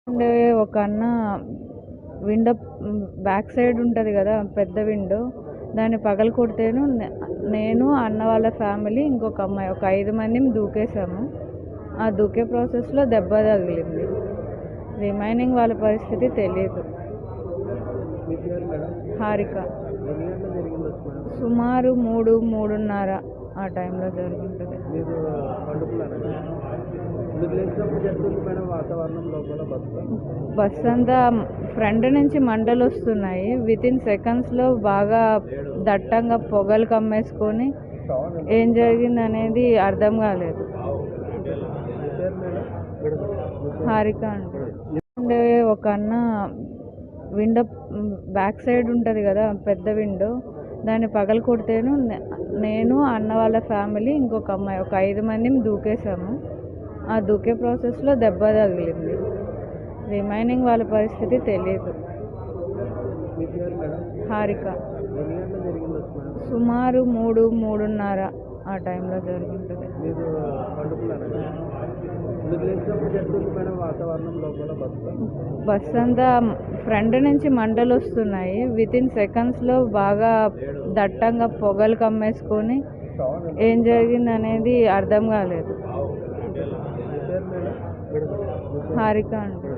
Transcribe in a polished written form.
ఉండే ఒక అన్న విండో బ్యాక్ సైడ్ ఉంటుంది కదా పెద్ద విండో, దాన్ని పగలకొడితేను నేను అన్న వాళ్ళ ఫ్యామిలీ ఇంకొక అమ్మాయి ఒక 5 మందిని దూకేసాము. ఆ దూకే ప్రాసెస్లో దెబ్బ తగిలింది. రిమైనింగ్ వాళ్ళ పరిస్థితి తెలియదు. హారిక. సుమారు 3-3:30 ఆ టైంలో జరుగుతుంది. బస్ అంతా ఫ్రంట్ నుంచి మంటలు వస్తున్నాయి. వితిన్ సెకండ్స్లో బాగా దట్టంగా పొగలు కమ్మేసుకొని ఏం జరిగింది అనేది అర్థం కాలేదు. హారిక అంటే ఒక అన్న విండో బ్యాక్ సైడ్ ఉంటుంది కదా పెద్ద విండో, దాన్ని పగలకొడితేను నేను అన్న వాళ్ళ ఫ్యామిలీ ఇంకొక అమ్మాయి ఒక 5 మందిని దూకేసాము. ఆ దూకే ప్రాసెస్లో దెబ్బ తగిలింది. రిమైనింగ్ వాళ్ళ పరిస్థితి తెలియదు. హారిక. సుమారు 3-3:30 ఆ టైంలో జరుగుతుంది. బస్ అంతా ఫ్రంట్ నుంచి మంటలు వస్తున్నాయి. వితిన్ సెకండ్స్లో బాగా దట్టంగా పొగలు కమ్మేసుకొని ఏం జరిగింది అనేది అర్థం కాలేదు. హారిక అంటే